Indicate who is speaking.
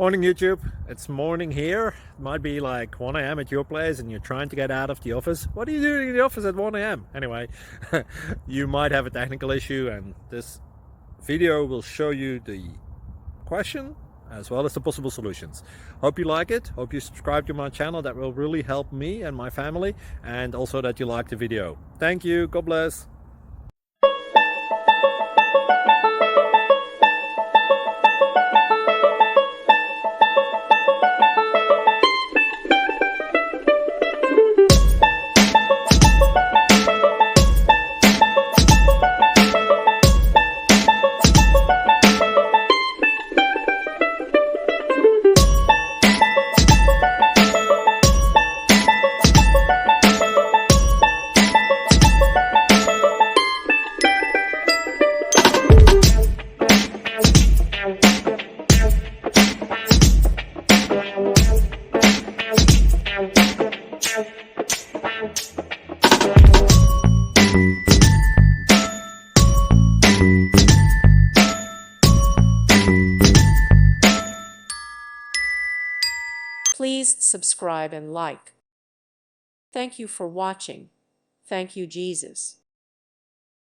Speaker 1: Morning YouTube, it's morning here. It might be like 1 a.m. at your place and you're trying to get out of the office. What are you doing in the office at 1 a.m.? Anyway, you might have a technical issue and this video will show you the question as well as the possible solutions. Hope you like it, hope you subscribe to my channel. That will really help me and my family, and also that you like the video. Thank you, God bless.
Speaker 2: Please subscribe and like. Thank you for watching. Thank you, Jesus.